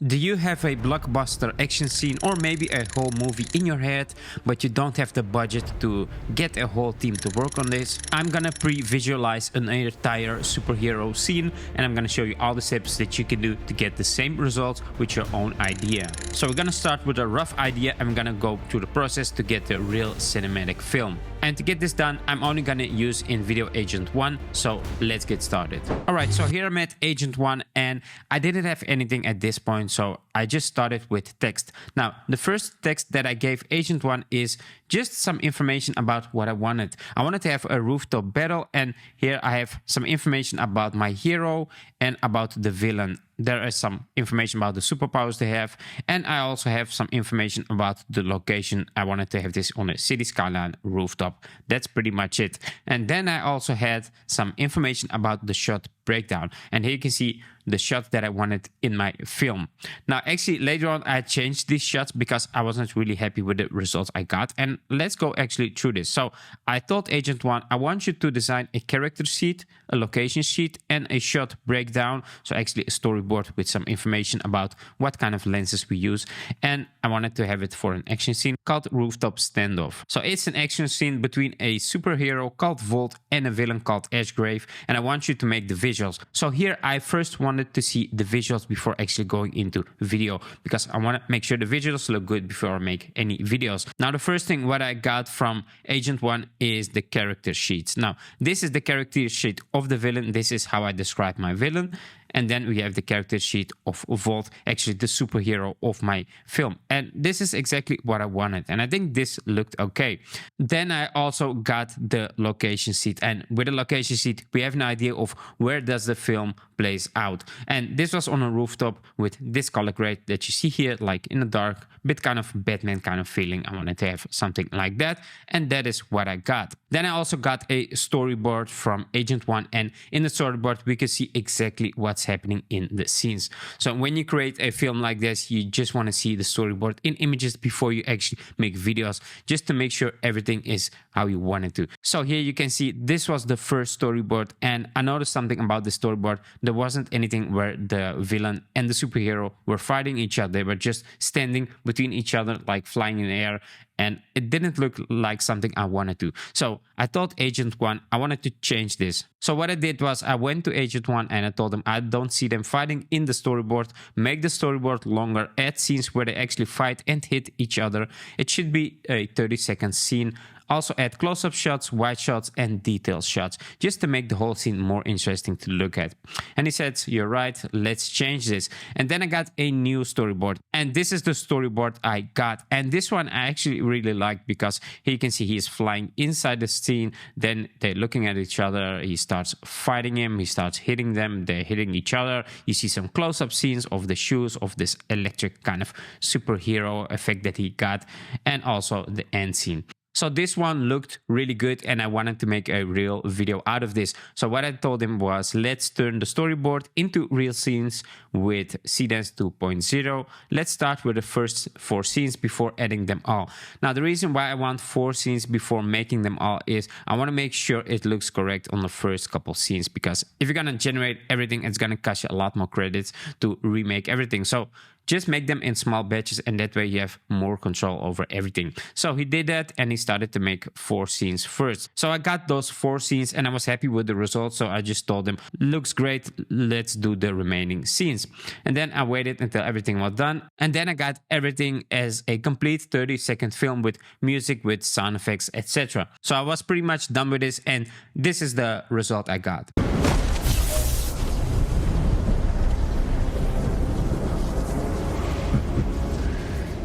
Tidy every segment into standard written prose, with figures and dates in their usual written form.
Do you have a blockbuster action scene or maybe a whole movie in your head, but you don't have the budget to get a whole team to work on this? I'm gonna pre-visualize an entire superhero scene and I'm gonna show you all the steps that you can do to get the same results with your own idea. So we're gonna start with a rough idea and I'm gonna go through the process to get the real cinematic film. And to get this done, I'm only gonna use invideo Agent 1, so let's get started. Alright, so here I'm at Agent 1 and I didn't have anything at this point, so I just started with text. Now, the first text that I gave Agent 1 is just some information about what I wanted. I wanted to have a rooftop battle, and here I have some information about my hero and about the villain. There is some information about the superpowers they have, and I also have some information about the location. I wanted to have this on a city skyline rooftop. That's pretty much it. And then I also had some information about the shot breakdown. And here you can see the shot that I wanted in my film. Now, actually, later on, I changed these shots because I wasn't really happy with the results I got. And let's go actually through this. So I told Agent 1, I want you to design a character sheet, a location sheet, and a shot breakdown. So actually a storyboard with some information about what kind of lenses we use. And I wanted to have it for an action scene called Rooftop Standoff. So it's an action scene between a superhero called Volt and a villain called Ashgrave. And I want you to make the visuals. So here I first wanted to see the visuals before actually going into video, because I want to make sure the visuals look good before I make any videos. Now, the first thing what I got from Agent 1 is the character sheets. Now, this is the character sheet of the villain. This is how I describe my villain. And then we have the character sheet of Volt, actually the superhero of my film. And this is exactly what I wanted. And I think this looked okay. Then I also got the location sheet. And with the location sheet, we have an idea of where does the film plays out. And this was on a rooftop with this color grade that you see here, like in the dark, bit kind of Batman kind of feeling. I wanted to have something like that. And that is what I got. Then I also got a storyboard from Agent 1. And in the storyboard, we can see exactly what's happening in the scenes. So when you create a film like this, you just want to see the storyboard in images before you actually make videos, just to make sure everything is how you want it to. So here you can see this was the first storyboard, and I noticed something about the storyboard. There wasn't anything where the villain and the superhero were fighting each other. They were just standing between each other, like flying in the air, and it didn't look like something I wanted to. So I told Agent 1 I wanted to change this. So what I did was I went to Agent 1 and I told them I don't see them fighting in the storyboard. Make the storyboard longer, add scenes where they actually fight and hit each other. It should be a 30-second scene. Also add close-up shots, wide shots, and detail shots, just to make the whole scene more interesting to look at. And he said, you're right, let's change this. And then I got a new storyboard. And this is the storyboard I got. And this one I actually really like, because here you can see he is flying inside the scene. Then they're looking at each other. He starts fighting him. He starts hitting them. They're hitting each other. You see some close-up scenes of the shoes of this electric kind of superhero effect that he got. And also the end scene. So this one looked really good and I wanted to make a real video out of this. So what I told him was, let's turn the storyboard into real scenes with Seedance 2.0. Let's start with the first 4 scenes before adding them all. Now, the reason why I want 4 scenes before making them all is I want to make sure it looks correct on the first couple scenes, because if you're going to generate everything, it's going to cost you a lot more credits to remake everything. So just make them in small batches, and that way you have more control over everything. So he did that and he started to make 4 scenes first. So I got those 4 scenes and I was happy with the results. So I just told him, looks great, let's do the remaining scenes. And then I waited until everything was done. And then I got everything as a complete 30-second film with music, with sound effects, etc. So I was pretty much done with this, and this is the result I got.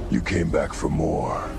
You came back for more.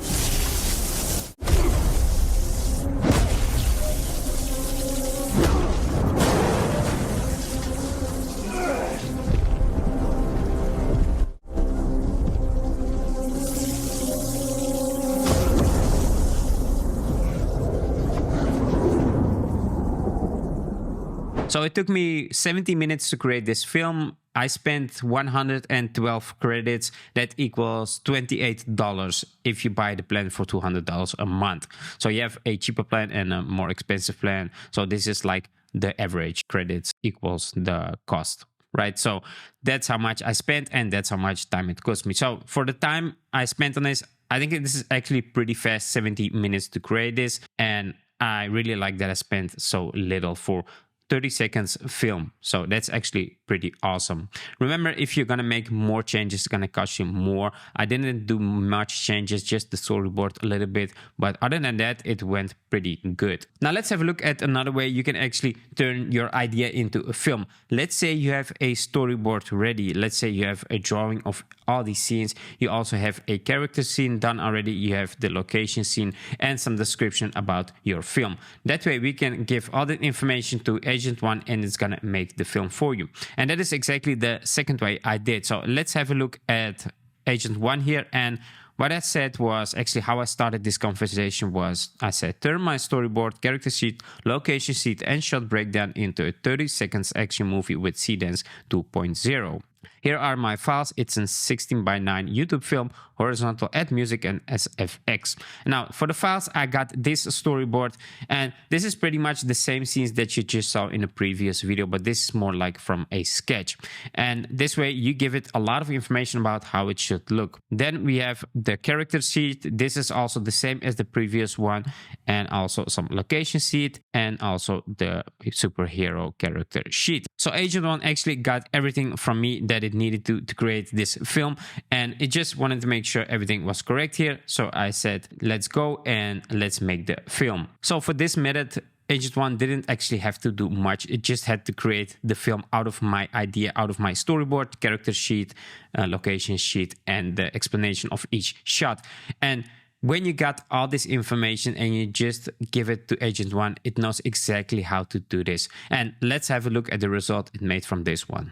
So it took me 70 minutes to create this film. I spent 112 credits. That equals $28 if you buy the plan for $200 a month. So you have a cheaper plan and a more expensive plan. So this is like the average credits equals the cost right? So that's how much I spent, and that's how much time it cost me. So for the time I spent on this, I think this is actually pretty fast, 70 minutes to create this. And I really like that I spent so little for 30 seconds film. So that's actually pretty awesome. Remember, if you're gonna make more changes, it's gonna cost you more. I didn't do much changes, just the storyboard a little bit, but other than that, it went pretty good. Now let's have a look at another way you can actually turn your idea into a film. Let's say you have a storyboard ready. Let's say you have a drawing of all these scenes. You also have a character scene done already. You have the location scene and some description about your film. That way we can give all the information to Agent 1 and it's gonna make the film for you. And that is exactly the second way I did. So let's have a look at Agent 1 here. And what I said was actually how I started this conversation was I said turn my storyboard, character sheet, location sheet and shot breakdown into a 30 seconds action movie with Seedance 2.0. Here are my files. It's a 16:9 YouTube film, horizontal, add music and SFX. Now for the files, I got this storyboard, and this is pretty much the same scenes that you just saw in the previous video, but this is more like from a sketch. And this way you give it a lot of information about how it should look. Then we have the character sheet. This is also the same as the previous one, and also some location sheet and also the superhero character sheet. So Agent 1 actually got everything from me that it needed to create this film, and it just wanted to make sure everything was correct here. So I said let's go and let's make the film. So for this method, Agent 1 didn't actually have to do much. It just had to create the film out of my idea, out of my storyboard, character sheet, location sheet, and the explanation of each shot. And when you got all this information and you just give it to Agent 1, it knows exactly how to do this. And let's have a look at the result it made from this one.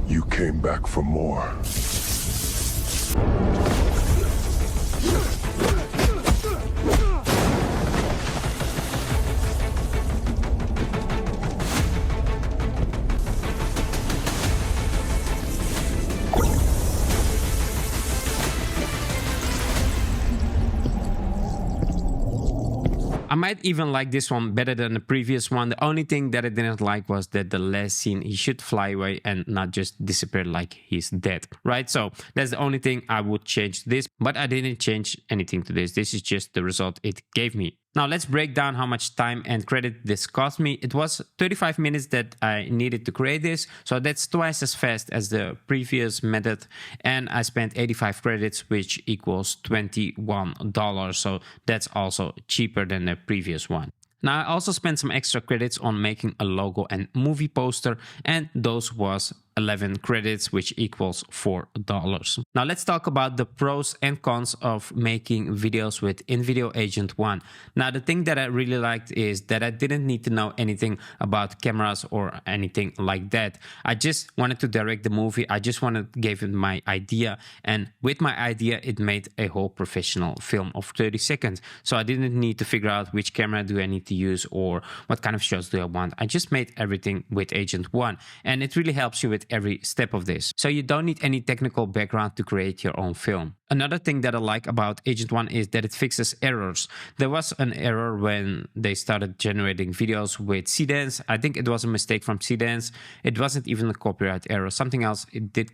You came back for more. I might even like this one better than the previous one. The only thing that I didn't like was that the last scene, he should fly away and not just disappear like he's dead, right? So that's the only thing I would change this, but I didn't change anything to this. This is just the result it gave me. Now let's break down how much time and credit this cost me. It was 35 minutes that I needed to create this, so that's twice as fast as the previous method, and I spent 85 credits, which equals $21, so that's also cheaper than the previous one. Now I also spent some extra credits on making a logo and movie poster, and those was 11 credits, which equals $4. Now let's talk about the pros and cons of making videos with InVideo Agent 1. Now the thing that I really liked is that I didn't need to know anything about cameras or anything like that. I just wanted to direct the movie. I just wanted to give it my idea, and with my idea it made a whole professional film of 30 seconds. So I didn't need to figure out which camera do I need to use or what kind of shots do I want. I just made everything with Agent 1, and it really helps you with every step of this. So you don't need any technical background to create your own film. Another thing that I like about Agent 1 is that it fixes errors. There was an error when they started generating videos with Seedance. I think it was a mistake from Seedance. It wasn't even a copyright error, something else.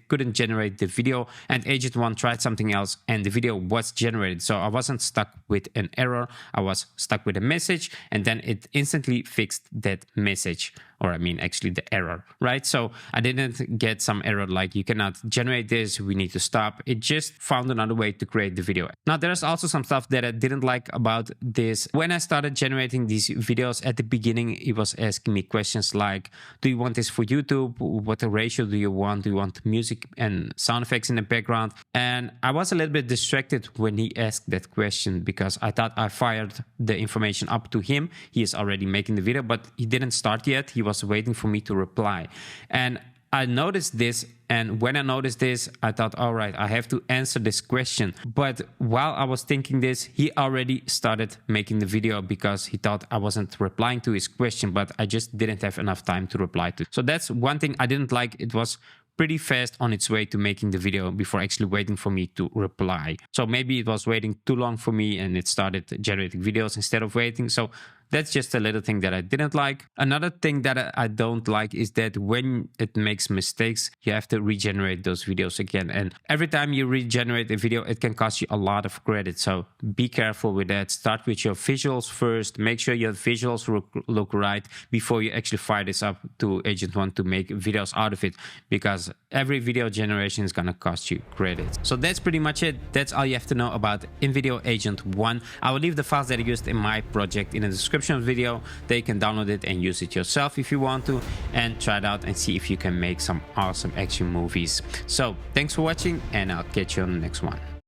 Couldn't generate the video, and Agent 1 tried something else and the video was generated. So I wasn't stuck with an error. I was stuck with a message, and then it instantly fixed that message. Or I mean actually the error, right? So I didn't get some error like you cannot generate this, we need to stop. It just found another way to create the video. Now there's also some stuff that I didn't like about this. When I started generating these videos at the beginning, it was asking me questions like, do you want this for YouTube? What ratio do you want? Do you want music and sound effects in the background? And I was a little bit distracted when he asked that question because I thought I fired the information up to him. He is already making the video, but he didn't start yet. He was waiting for me to reply. And I noticed this, and when I noticed this, I thought, all right, I have to answer this question. But while I was thinking this, he already started making the video because he thought I wasn't replying to his question, but I just didn't have enough time to reply to. So that's one thing I didn't like. It was pretty fast on its way to making the video before actually waiting for me to reply. So maybe it was waiting too long for me and it started generating videos instead of waiting. So that's just a little thing that I didn't like. Another thing that I don't like is that when it makes mistakes, you have to regenerate those videos again. And every time you regenerate a video, it can cost you a lot of credit. So be careful with that. Start with your visuals first. Make sure your visuals look right before you actually fire this up to Agent 1 to make videos out of it, because every video generation is going to cost you credits. So that's pretty much it. That's all you have to know about invideo Agent 1. I will leave the files that I used in my project in the description video. There you can download it and use it yourself if you want to, and try it out and see if you can make some awesome action movies. So thanks for watching, and I'll catch you on the next one.